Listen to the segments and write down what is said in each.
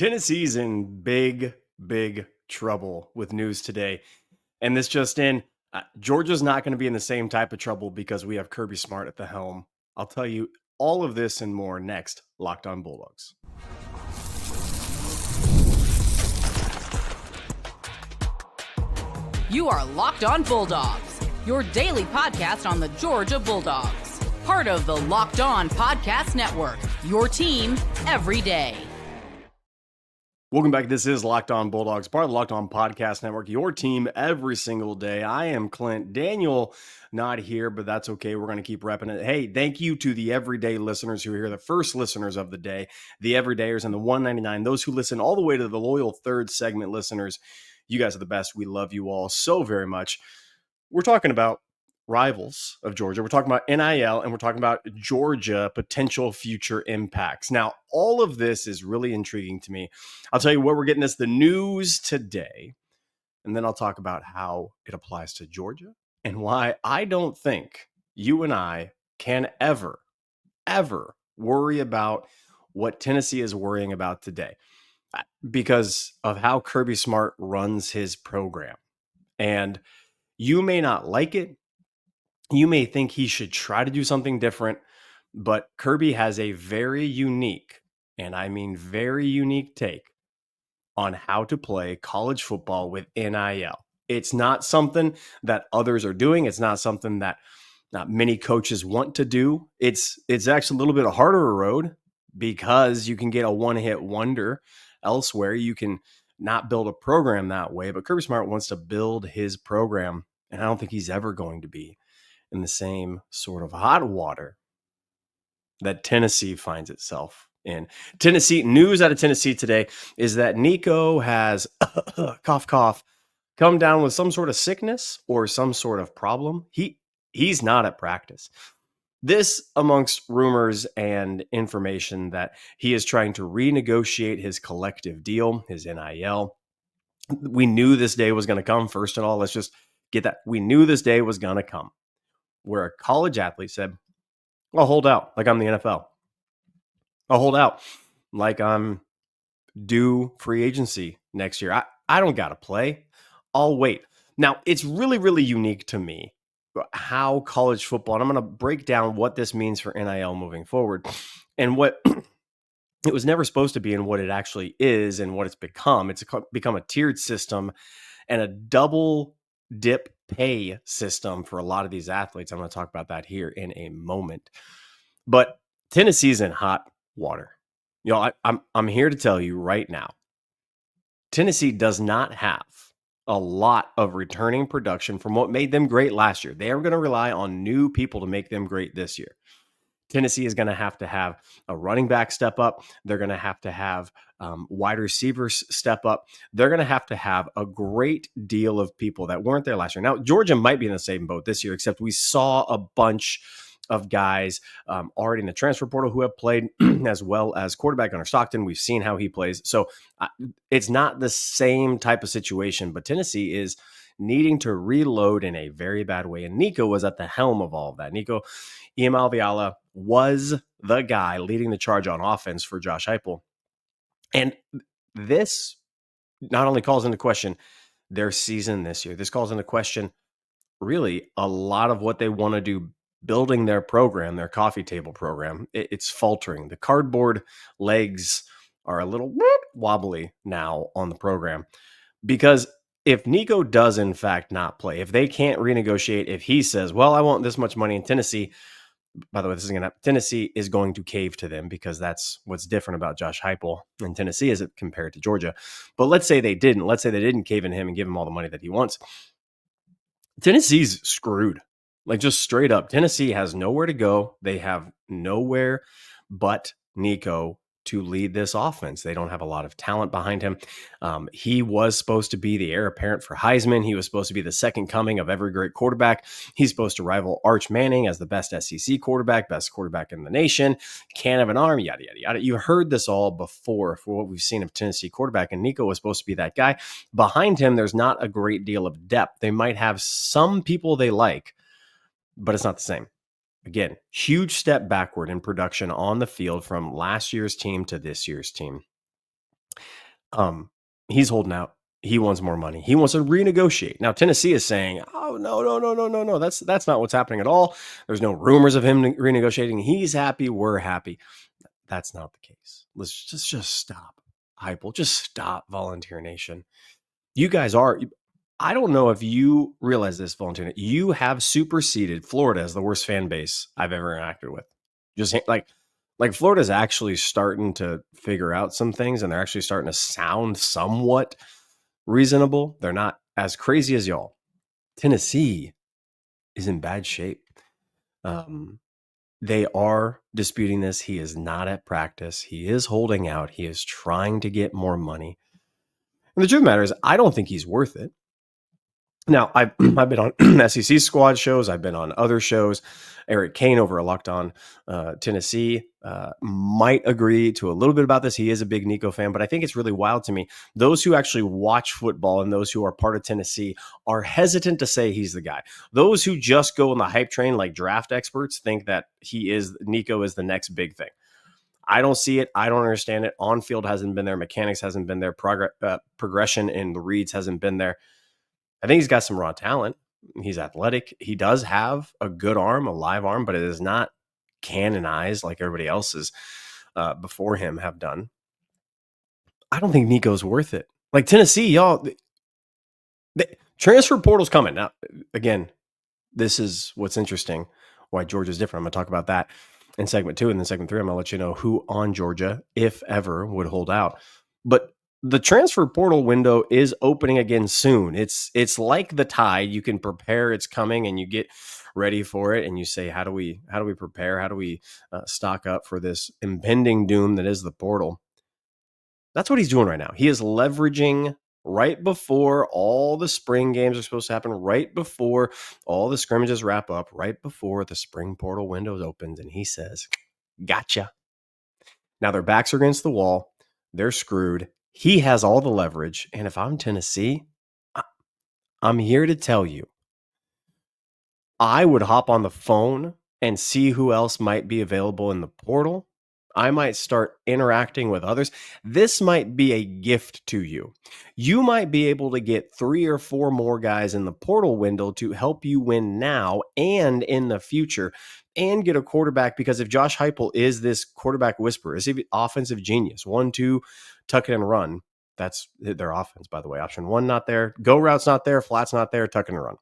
Tennessee's in big trouble with news today. And this just in, Georgia's not going to be in the same type of trouble because we have Kirby Smart at the helm. I'll tell you all of this and more next, Locked on Bulldogs. You are Locked on Bulldogs, your daily podcast on the Georgia Bulldogs. Part of the Locked On Podcast Network, your team every day. Welcome back. This is Locked on Bulldogs, part of the Locked on Podcast Network, your team every single day. I am Clint. Daniel, not here, but that's okay. We're going to keep repping it. Hey, thank you to the everyday listeners who are here, the first listeners of the day, the everydayers and the 199, those who listen all the way to the loyal third segment listeners. You guys are the best. We love you all so very much. We're talking about rivals of Georgia. We're talking about NIL, and we're talking about Georgia potential future impacts. Now, all of this is really intriguing to me. I'll tell you where we're getting this, the news today, and then I'll talk about how it applies to Georgia and why I don't think you and I can ever worry about what Tennessee is worrying about today because of how Kirby Smart runs his program. And you may not like it. You may think he should try to do something different, but Kirby has a very unique, and I mean very unique take on how to play college football with NIL. It's not something that others are doing. It's not something that not many coaches want to do. It's actually a little bit a harder road because you can get a one-hit wonder elsewhere. You can not build a program that way, but Kirby Smart wants to build his program, and I don't think he's ever going to be in the same sort of hot water that Tennessee finds itself in. Tennessee, news out of Tennessee today is that Nico has, cough, come down with some sort of sickness or some sort of problem. He's not at practice. This amongst rumors and information that he is trying to renegotiate his collective deal, his NIL. We knew this day was going to come. First of all, let's just get that. We knew this day was going to come, where a college athlete said, I'll hold out like I'm the NFL. I'll hold out like I'm due free agency next year. I don't got to play. I'll wait. Now, it's really unique to me how college football, and I'm going to break down what this means for NIL moving forward and what it was never supposed to be and what it actually is and what it's become. It's become a tiered system and a double dip pay system for a lot of these athletes. I'm going to talk about that here in a moment. But Tennessee's in hot water. You know, I'm here to tell you right now, Tennessee does not have a lot of returning production from what made them great last year. They are going to rely on new people to make them great this year. Tennessee is going to have a running back step up. They're going to have wide receivers step up. They're going to have a great deal of people that weren't there last year. Now, Georgia might be in the same boat this year, except we saw a bunch of guys already in the transfer portal who have played, as well as quarterback Gunnar Stockton. We've seen how he plays. So it's not the same type of situation, but Tennessee is needing to reload in a very bad way. And Nico was at the helm of all of that. Nico Iamaleava was the guy leading the charge on offense for Josh Heupel. And this not only calls into question their season this year, this calls into question really a lot of what they want to do building their program, their coffee table program. It's faltering. The cardboard legs are a little wobbly now on the program because if Nico does in fact not play, if they can't renegotiate, if he says, well, I want this much money in Tennessee, by the way, this isn't going to happen. Tennessee is going to cave to them because that's what's different about Josh Heupel in Tennessee as it compared to Georgia. But let's say they didn't. Let's say they didn't cave in him and give him all the money that he wants. Tennessee's screwed. Like just straight up. Tennessee has nowhere to go. They have nowhere but Nico to lead this offense. They don't have a lot of talent behind him. He was supposed to be the heir apparent for Heisman. He was supposed to be the second coming of every great quarterback. He's supposed to rival Arch Manning as the best SEC quarterback, best quarterback in the nation, can have an arm, yada, yada, yada. You heard this all before for what we've seen of Tennessee quarterback, and Nico was supposed to be that guy. Behind him, there's not a great deal of depth. They might have some people they like, but it's not the same. Again, huge step backward in production on the field from last year's team to this year's team. He's holding out. He wants more money. He wants to renegotiate. Now Tennessee is saying, "Oh no, no, no, no, no, no. That's not what's happening at all. There's no rumors of him renegotiating. He's happy. We're happy." That's not the case. Let's just stop. Heupel, just stop, Volunteer Nation. You guys are. I don't know if you realize this, Volunteer. You have superseded Florida as the worst fan base I've ever interacted with. Just like Florida's actually starting to figure out some things, and they're actually starting to sound somewhat reasonable. They're not as crazy as y'all. Tennessee is in bad shape. They are disputing this. He is not at practice. He is holding out. He is trying to get more money. And the truth of the matter is, I don't think he's worth it. Now, I've been on SEC squad shows. I've been on other shows. Eric Kane over at Locked On Tennessee might agree to a little bit about this. He is a big Nico fan, but I think it's really wild to me. Those who actually watch football and those who are part of Tennessee are hesitant to say he's the guy. Those who just go on the hype train like draft experts think that Nico is the next big thing. I don't see it. I don't understand it. On field hasn't been there. Mechanics hasn't been there. Progression in the reads hasn't been there. I think he's got some raw talent. He's athletic. He does have a good arm, a live arm, but it is not canonized like everybody else's before him have done. I don't think Nico's worth it. Like Tennessee, y'all, the transfer portal's coming. Now, again, this is what's interesting, why Georgia's different. I'm going to talk about that in segment 2. And then segment 3, I'm going to let you know who on Georgia, if ever, would hold out. But the transfer portal window is opening again soon. It's like the tide. You can prepare, it's coming, and you get ready for it. And you say, how do we prepare? How do we stock up for this impending doom that is the portal? That's what he's doing right now. He is leveraging right before all the spring games are supposed to happen, right before all the scrimmages wrap up, right before the spring portal window opens. And he says, gotcha. Now their backs are against the wall. They're screwed. He has all the leverage. And if I'm Tennessee, I'm here to tell you, I would hop on the phone and see who else might be available in the portal. I might start interacting with others. This might be a gift to you. You might be able to get 3 or 4 more guys in the portal window to help you win now and in the future and get a quarterback, because if Josh Heupel is this quarterback whisperer, is he offensive genius, 1-2, tuck it and run. That's their offense, by the way. Option 1 not there. Go route's not there. Flat's not there. Tuck it and run.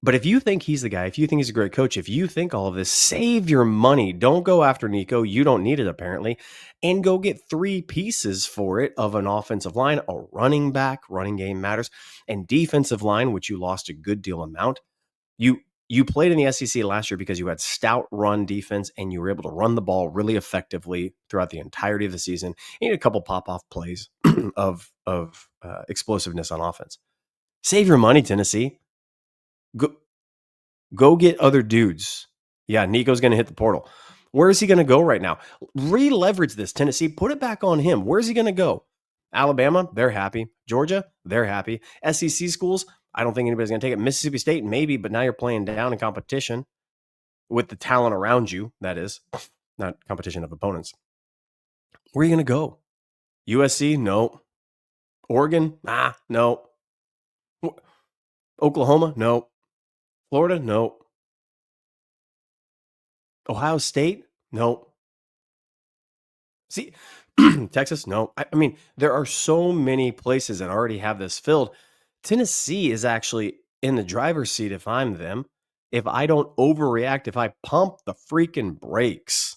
But if you think he's the guy, if you think he's a great coach, if you think all of this, save your money. Don't go after Nico. You don't need it, apparently. And go get 3 pieces for it of an offensive line, a running back, running game matters, and defensive line, which you lost a good deal amount. You played in the SEC last year because you had stout run defense and you were able to run the ball really effectively throughout the entirety of the season. You need a couple pop-off plays of explosiveness on offense. Save your money, Tennessee. Go get other dudes. Yeah, Nico's going to hit the portal. Where is he going to go right now? Re-leverage this, Tennessee. Put it back on him. Where's he going to go? Alabama, they're happy. Georgia, they're happy. SEC schools, I don't think anybody's going to take it. Mississippi State, maybe, but now you're playing down in competition with the talent around you, that is, not competition of opponents. Where are you going to go? USC? No. Oregon? No. Oklahoma? No. Florida? No. Ohio State? No. See, Texas? No. I mean, there are so many places that already have this filled. Tennessee is actually in the driver's seat if I'm them. If I don't overreact, if I pump the freaking brakes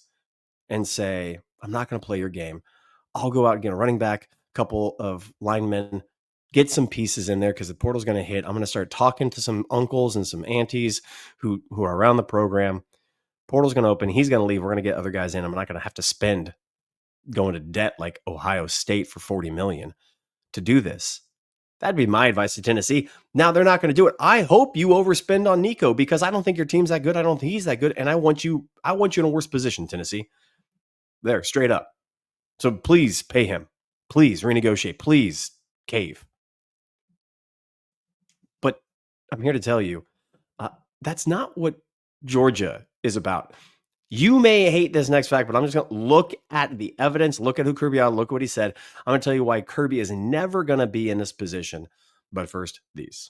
and say, I'm not going to play your game, I'll go out and get a running back, a couple of linemen, get some pieces in there because the portal's going to hit. I'm going to start talking to some uncles and some aunties who are around the program. Portal's going to open. He's going to leave. We're going to get other guys in. I'm not going to have to spend going to debt like Ohio State for $40 million to do this. That'd be my advice to Tennessee. Now they're not going to do it. I hope you overspend on Nico because I don't think your team's that good. I don't think he's that good. And I want you in a worse position, Tennessee. There, straight up. So please pay him. Please renegotiate. Please cave. But I'm here to tell you, that's not what Georgia is about. You may hate this next fact, but I'm just going to look at the evidence, look at who Kirby are, look what he said. I'm going to tell you why Kirby is never going to be in this position. But first, these.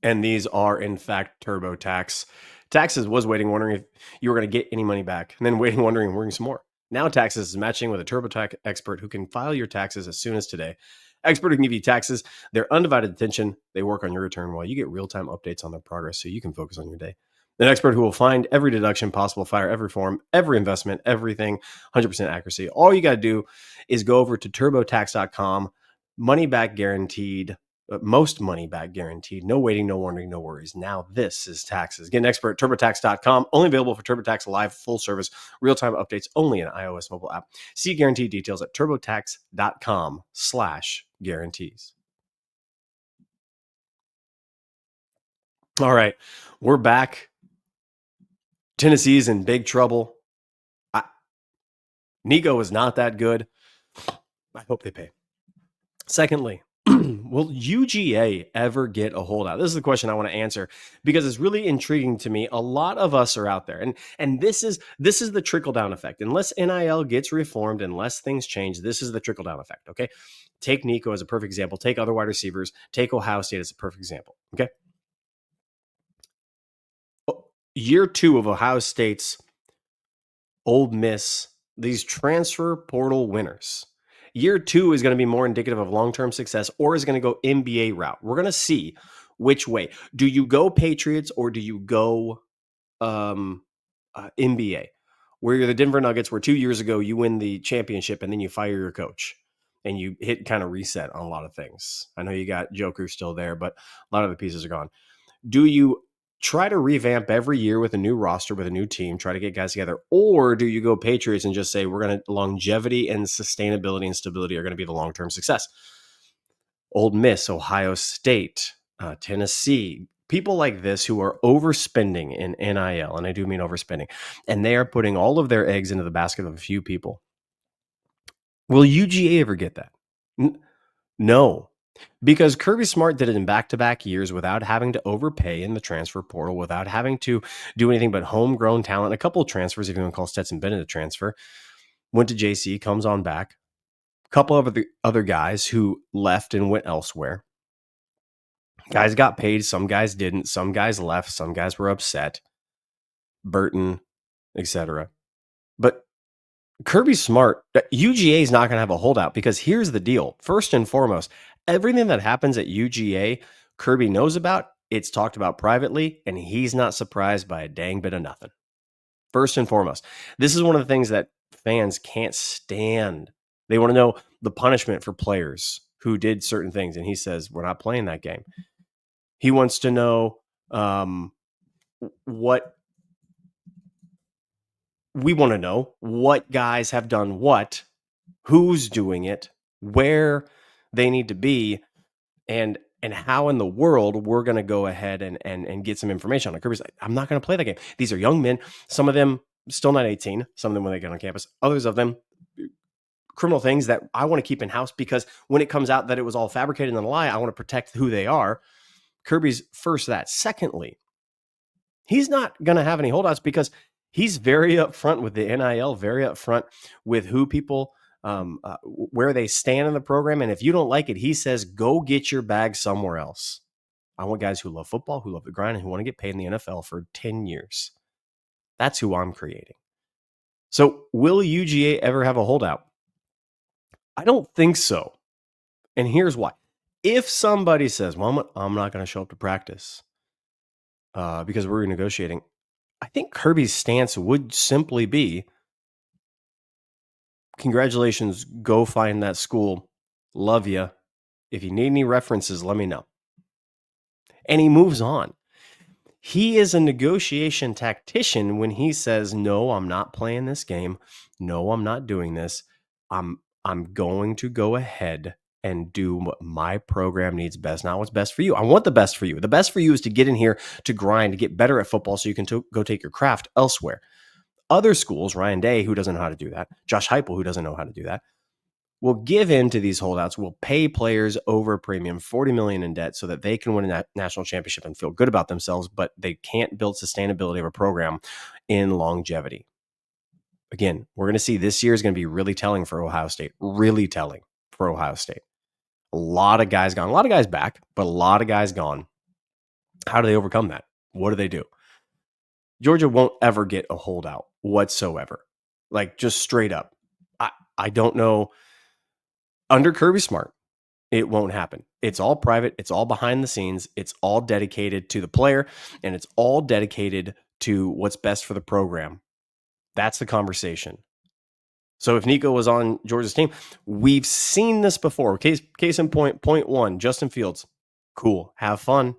And these are, in fact, TurboTax. Taxes was waiting, wondering if you were going to get any money back, and then waiting, wondering, worrying some more. Now Taxes is matching with a TurboTax expert who can file your taxes as soon as today. Expert who can give you taxes, their undivided attention. They work on your return while you get real-time updates on their progress so you can focus on your day. An expert who will find every deduction possible, fire every form, every investment, everything, 100% accuracy. All you got to do is go over to turbotax.com, money back guaranteed, most money back guaranteed. No waiting, no wondering, no worries. Now this is taxes. Get an expert at turbotax.com. Only available for TurboTax Live, full service, real-time updates only in iOS mobile app. See guarantee details at turbotax.com/guarantees. All right, we're back. Tennessee's in big trouble. Nico is not that good. I hope they pay. Secondly, will UGA ever get a holdout? This is the question I want to answer because it's really intriguing to me. A lot of us are out there, and this is the trickle down effect. Unless NIL gets reformed, unless things change, this is the trickle down effect. Okay, take Nico as a perfect example. Take other wide receivers. Take Ohio State as a perfect example. Okay, year 2 of Ohio State's Ole Miss, these transfer portal winners. Year 2 is going to be more indicative of long-term success, or is going to go NBA route. We're going to see which way. Do you go Patriots or do you go NBA? Where you're the Denver Nuggets, where 2 years ago you win the championship and then you fire your coach and you hit kind of reset on a lot of things. I know you got Joker still there, but a lot of the pieces are gone. Do you try to revamp every year with a new roster, with a new team, try to get guys together? Or do you go Patriots and just say, we're going to longevity and sustainability and stability are going to be the long-term success? Ole Miss, Ohio State, Tennessee, people like this who are overspending in NIL, and I do mean overspending, and they are putting all of their eggs into the basket of a few people. Will UGA ever get that? No. Because Kirby Smart did it in back-to-back years without having to overpay in the transfer portal, without having to do anything but homegrown talent. A couple of transfers, if you want to call Stetson Bennett a transfer, went to JC, comes on back. A couple of other guys who left and went elsewhere. Guys got paid, some guys didn't. Some guys left, some guys were upset. Burton, etc. But Kirby Smart, UGA is not going to have a holdout because here's the deal. First and foremost, everything that happens at UGA, Kirby knows about, it's talked about privately, and he's not surprised by a dang bit of nothing. First and foremost, this is one of the things that fans can't stand. They want to know the punishment for players who did certain things, and he says, we're not playing that game. He wants to know what we want to know, what guys have done what, who's doing it, where they need to be, and how in the world we're going to go ahead and get some information on it. Kirby's like, I'm not going to play that game. These are young men. Some of them still not 18. Some of them when they get on campus. Others of them criminal things that I want to keep in house because when it comes out that it was all fabricated and a lie, I want to protect who they are. Kirby's first that. Secondly, he's not going to have any holdouts because he's very upfront with the NIL, very upfront with who people, where they stand in the program. And if you don't like it, he says, go get your bag somewhere else. I want guys who love football, who love the grind, and who want to get paid in the NFL for 10 years. That's who I'm creating. So will UGA ever have a holdout? I don't think so. And here's why. If somebody says, well, I'm not going to show up to practice because we're negotiating, I think Kirby's stance would simply be, congratulations, go find that school. Love you. If you need any references, let me know. And he moves on. He is a negotiation tactician when he says, no, I'm not playing this game. No, I'm not doing this. I'm going to go ahead and do what my program needs best, not what's best for you. I want the best for you. The best for you is to get in here, to grind, to get better at football so you can go take your craft elsewhere. Other schools, Ryan Day, who doesn't know how to do that, Josh Heupel, who doesn't know how to do that, will give in to these holdouts, will pay players over a premium, $40 million in debt, so that they can win a national championship and feel good about themselves, but they can't build sustainability of a program in longevity. Again, we're going to see this year is going to be really telling for Ohio State, really telling for Ohio State. A lot of guys gone, a lot of guys back, but a lot of guys gone. How do they overcome that? What do they do? Georgia won't ever get a holdout whatsoever. Like, just straight up. I don't know. Under Kirby Smart, it won't happen. It's all private. It's all behind the scenes. It's all dedicated to the player, and it's all dedicated to what's best for the program. That's the conversation. So if Nico was on Georgia's team, we've seen this before. Case in point one, Justin Fields. Cool. Have fun.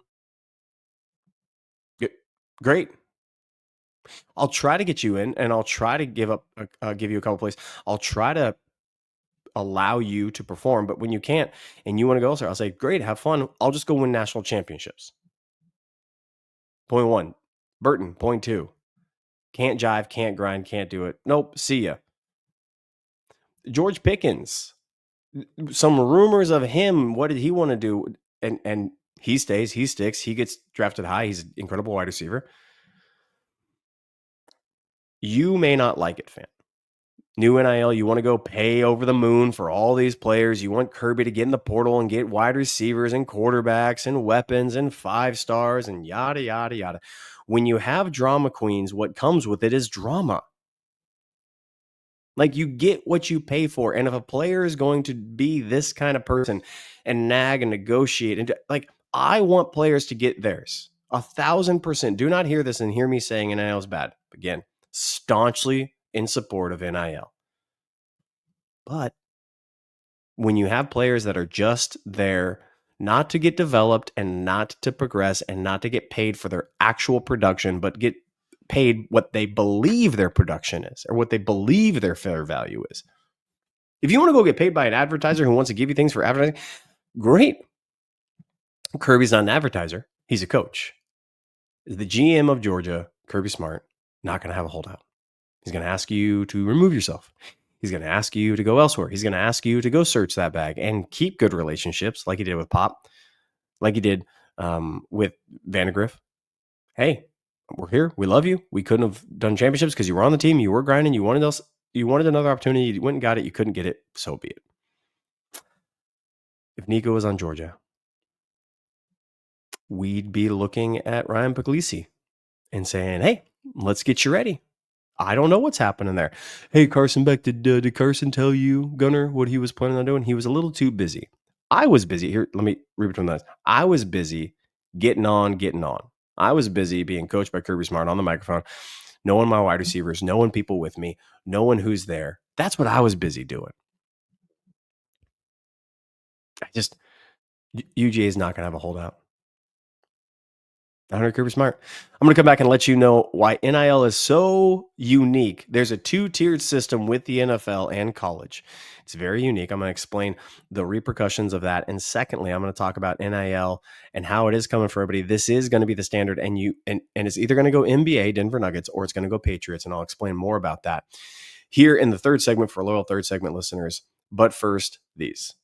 Great. I'll try to get you in, and I'll try to give you a couple plays. I'll try to allow you to perform, but when you can't and you want to go elsewhere, I'll say, great, have fun. I'll just go win national championships. Point one. Burton, point two. Can't jive, can't grind, can't do it. Nope, see ya. George Pickens. Some rumors of him. What did he want to do? And he stays, he sticks, he gets drafted high. He's an incredible wide receiver. You may not like it, fam. New NIL, you want to go pay over the moon for all these players. You want Kirby to get in the portal and get wide receivers and quarterbacks and weapons and 5 stars and yada, yada, yada. When you have drama queens, what comes with it is drama. Like, you get what you pay for. And if a player is going to be this kind of person and nag and negotiate, and like, I want players to get theirs 1,000%. Do not hear this and hear me saying NIL is bad. Again, staunchly in support of NIL. But when you have players that are just there not to get developed and not to progress and not to get paid for their actual production, but get paid what they believe their production is or what they believe their fair value is. If you want to go get paid by an advertiser who wants to give you things for advertising, great. Kirby's not an advertiser. He's a coach. The GM of Georgia, Kirby Smart, not going to have a holdout. He's going to ask you to remove yourself. He's going to ask you to go elsewhere. He's going to ask you to go search that bag and keep good relationships like he did with Pop, like he did with Vandegrift. Hey, we're here. We love you. We couldn't have done championships because you were on the team. You were grinding. You wanted another opportunity. You went and got it. You couldn't get it. So be it. If Nico was on Georgia, we'd be looking at Ryan Puglisi and saying, hey, let's get you ready. I don't know what's happening there. Hey, Carson Beck, did Carson tell you, Gunner, what he was planning on doing? He was a little too busy. I was busy. Here, let me read between the lines. I was busy getting on. I was busy being coached by Kirby Smart on the microphone, knowing my wide receivers, knowing people with me, knowing who's there. That's what I was busy doing. UGA is not going to have a holdout. Under Kirby Smart. I'm going to come back and let you know why NIL is so unique. There's a 2-tiered system with the NFL and college. It's very unique. I'm going to explain the repercussions of that. And secondly, I'm going to talk about NIL and how it is coming for everybody. This is going to be the standard, and it's either going to go NBA, Denver Nuggets, or it's going to go Patriots, and I'll explain more about that here in the third segment for loyal third segment listeners. But first, these.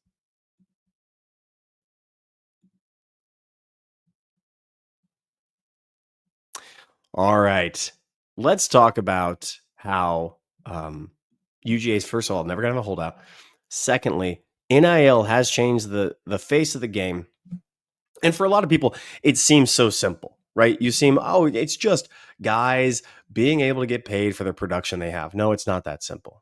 All right. Let's talk about how UGA's, first of all, never going to have a holdout. Secondly, NIL has changed the face of the game. And for a lot of people, it seems so simple, right? You seem, it's just guys being able to get paid for the production they have. No, it's not that simple.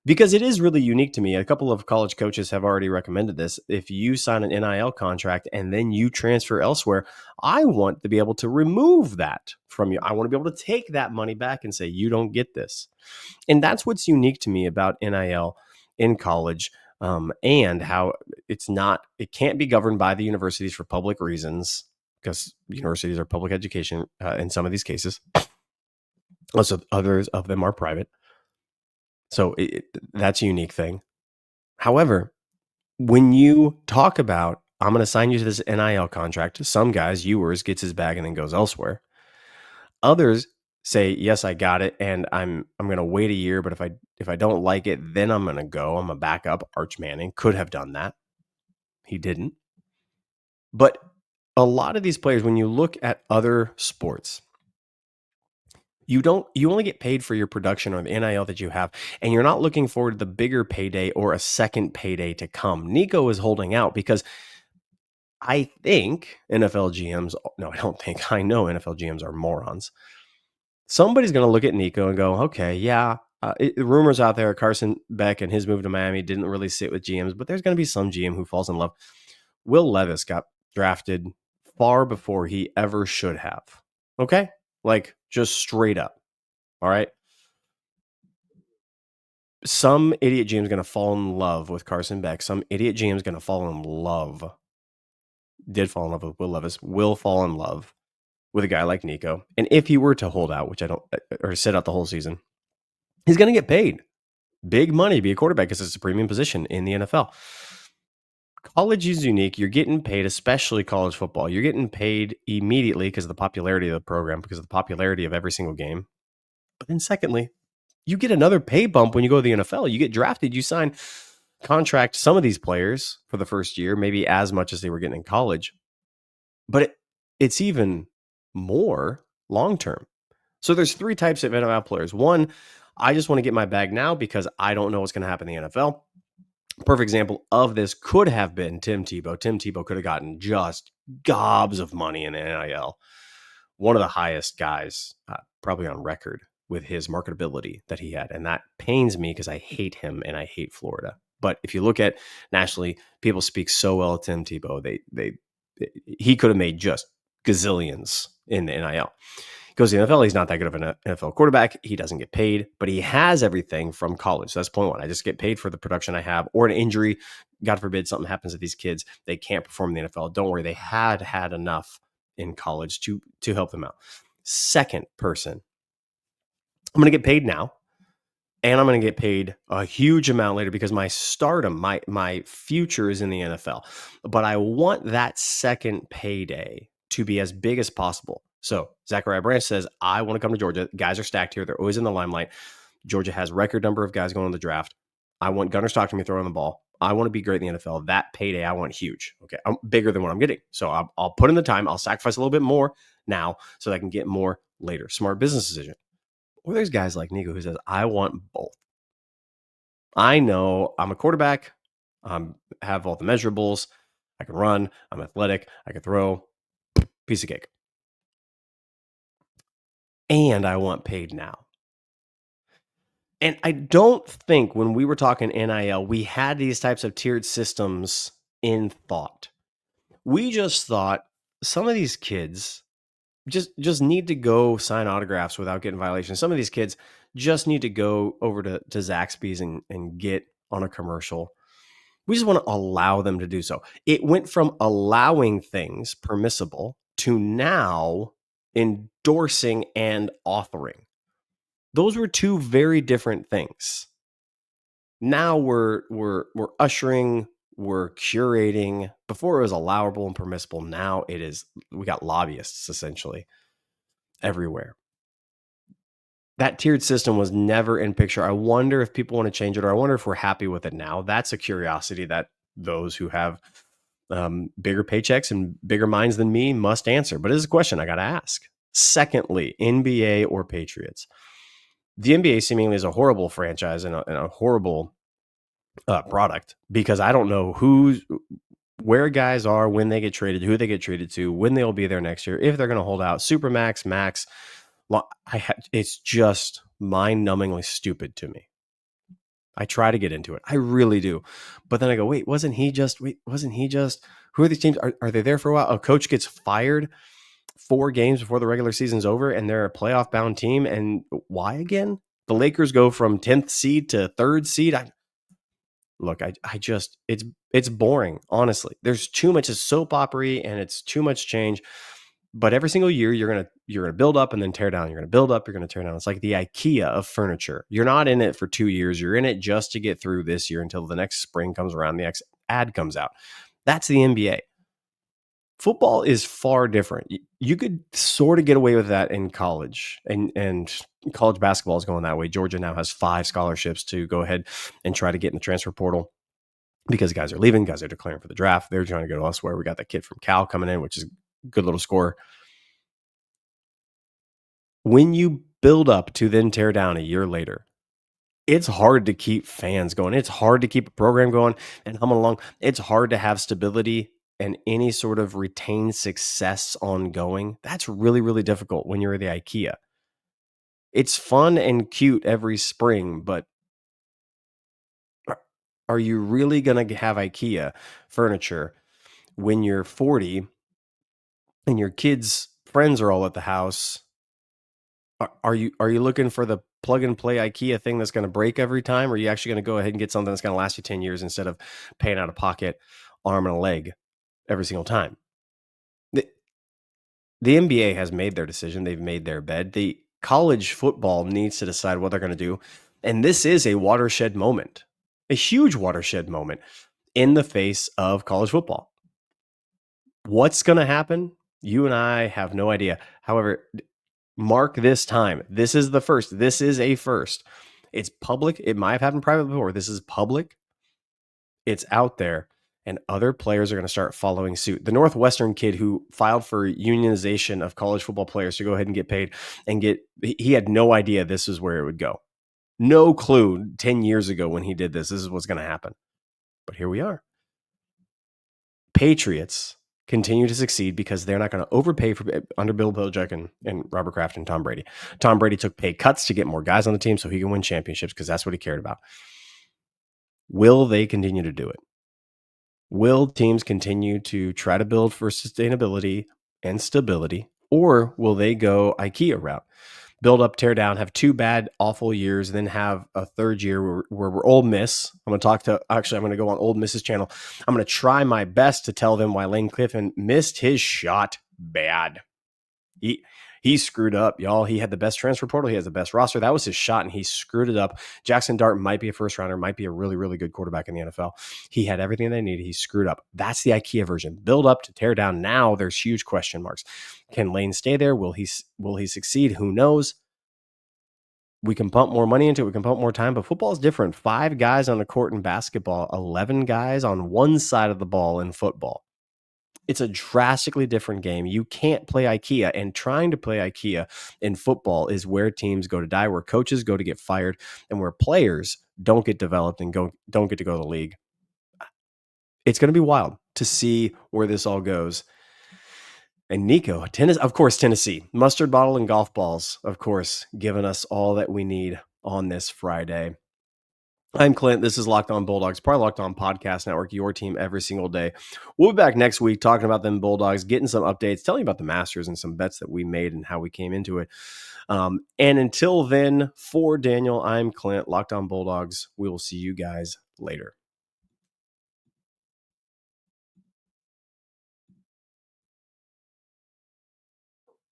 Because it is really unique to me. A couple of college coaches have already recommended this. If you sign an NIL contract and then you transfer elsewhere, I want to be able to remove that from you. I want to be able to take that money back and say, you don't get this. And that's what's unique to me about NIL in college, and how it can't be governed by the universities for public reasons, because universities are public education in some of these cases. Also, others of them are private. So that's a unique thing. However, when you talk about, I'm going to sign you to this NIL contract, some guys, yours, gets his bag and then goes elsewhere. Others say, yes, I got it, and I'm going to wait a year, but if I don't like it, then I'm going to go. I'm a backup. Arch Manning could have done that. He didn't. But a lot of these players, when you look at other sports, you only get paid for your production or the NIL that you have, and you're not looking forward to the bigger payday or a second payday to come. Nico is holding out because I think NFL GMs, no, I don't think, I know NFL GMs are morons. Somebody's going to look at Nico and go, okay, yeah, rumors out there, Carson Beck and his move to Miami didn't really sit with GMs, but there's going to be some GM who falls in love. Will Levis got drafted far before he ever should have. Okay? Like, just straight up. All right? Some idiot GM is going to fall in love with Carson Beck. Some idiot GM is going to fall in love. Did fall in love with Will Levis. Will fall in love with a guy like Nico. And if he were to hold out, which I don't, or sit out the whole season, he's going to get paid big money to be a quarterback because it's a premium position in the NFL. College is unique. You're getting paid, especially college football. You're getting paid immediately because of the popularity of the program, because of the popularity of every single game. But then secondly, you get another pay bump when you go to the NFL. You get drafted, you sign contract some of these players for the first year, maybe as much as they were getting in college. But it's even more long-term. So there's three types of NFL players. One, I just want to get my bag now because I don't know what's going to happen in the NFL. Perfect example of this could have been Tim Tebow. Tim Tebow could have gotten just gobs of money in the NIL. One of the highest guys probably on record with his marketability that he had. And that pains me because I hate him and I hate Florida. But if you look at nationally, people speak so well of Tim Tebow. He could have made just gazillions in the NIL. Goes to the NFL. He's not that good of an NFL quarterback. He doesn't get paid, but he has everything from college. So that's point one. I just get paid for the production I have, or an injury. God forbid something happens to these kids. They can't perform in the NFL. Don't worry. They had enough in college to help them out. Second person, I'm going to get paid now, and I'm going to get paid a huge amount later because my stardom, my future is in the NFL. But I want that second payday to be as big as possible. So Zachariah Branch says, I want to come to Georgia. Guys are stacked here. They're always in the limelight. Georgia has record number of guys going in the draft. I want Gunnar Stockton to be throwing the ball. I want to be great in the NFL. That payday I want huge. Okay, I'm bigger than what I'm getting. So I'll put in the time. I'll sacrifice a little bit more now so that I can get more later. Smart business decision. Or there's guys like Nico who says, I want both. I know I'm a quarterback. Have all the measurables. I can run. I'm athletic. I can throw. Piece of cake. And I want paid now. And I don't think when we were talking NIL, we had these types of tiered systems in thought. We just thought some of these kids just need to go sign autographs without getting violations. Some of these kids just need to go over to Zaxby's and get on a commercial. We just want to allow them to do so. It went from allowing things permissible to now endorsing and authoring. Those were two very different things. Now we're ushering, we're curating. Before it was allowable and permissible. Now it is. We got lobbyists essentially everywhere. That tiered system was never in picture. I wonder if people want to change it, or I wonder if we're happy with it now. That's a curiosity that those who have bigger paychecks and bigger minds than me must answer. But it's a question I got to ask. Secondly, NBA or Patriots? The NBA seemingly is a horrible franchise and a horrible product because I don't know where guys are, when they get traded, who they get traded to, when they'll be there next year, if they're going to hold out, Supermax, Max. It's just mind-numbingly stupid to me. I try to get into it. I really do. But then I go, wasn't he just, who are these teams? Are they there for a while? A coach gets fired 4 games before the regular season's over and they're a playoff bound team. And why again? The Lakers go from 10th seed to 3rd seed. It's boring. Honestly, there's too much soap opera and it's too much change. But every single year you're gonna build up and then tear down. You're gonna build up. You're gonna tear down. It's like the IKEA of furniture. You're not in it for 2 years. You're in it just to get through this year until the next spring comes around. The next ad comes out. That's the NBA. Football is far different. You could sort of get away with that in college, and college basketball is going that way. Georgia now has 5 scholarships to go ahead and try to get in the transfer portal because guys are leaving, guys are declaring for the draft. They're trying to go elsewhere. We got that kid from Cal coming in, which is a good little scorer. When you build up to then tear down a year later, it's hard to keep fans going. It's hard to keep a program going and humming along. It's hard to have stability and any sort of retained success ongoing. That's really, really difficult when you're at the IKEA. It's fun and cute every spring, but are you really going to have IKEA furniture when you're 40 and your kids' friends are all at the house? Are you looking for the plug and play IKEA thing that's going to break every time? Or are you actually going to go ahead and get something that's going to last you 10 years instead of paying out of pocket, arm and a leg every single time? The NBA has made their decision. They've made their bed. The college football needs to decide what they're going to do. And this is a watershed moment, a huge watershed moment in the face of college football. What's going to happen? You and I have no idea. However, mark this time. This is the first. This is a first. It's public. It might have happened private before. This is public. It's out there, and other players are going to start following suit. The Northwestern kid who filed for unionization of college football players to go ahead and get paid and he had no idea this is where it would go. No clue 10 years ago when he did this is what's going to happen. But here we are. Patriots continue to succeed because they're not going to overpay under Bill Belichick and Robert Kraft and Tom Brady. Tom Brady took pay cuts to get more guys on the team so he can win championships because that's what he cared about. Will they continue to do it? Will teams continue to try to build for sustainability and stability, or will they go IKEA route? Build up, tear down, have 2 bad, awful years, and then have a third year where we're Ole Miss. I'm going to go on Ole Miss's channel. I'm going to try my best to tell them why Lane Kiffin missed his shot bad. He screwed up, y'all. He had the best transfer portal. He has the best roster. That was his shot, and he screwed it up. Jackson Dart might be a first rounder, might be a really, really good quarterback in the NFL. He had everything they needed. He screwed up. That's the IKEA version. Build up to tear down. Now there's huge question marks. Can Lane stay there? Will he succeed? Who knows? We can pump more money into it. We can pump more time, but football is different. 5 guys on the court in basketball, 11 guys on one side of the ball in football. It's a drastically different game. You can't play IKEA, and trying to play IKEA in football is where teams go to die, where coaches go to get fired, and where players don't get developed and don't get to go to the league. It's going to be wild to see where this all goes. And Nico, of course, Tennessee, mustard bottle and golf balls, of course, giving us all that we need on this Friday. I'm Clint. This is Locked On Bulldogs, part of Locked On Podcast Network, your team every single day. We'll be back next week talking about them Bulldogs, getting some updates, telling you about the Masters and some bets that we made and how we came into it. And until then, for Daniel, I'm Clint, Locked On Bulldogs. We will see you guys later.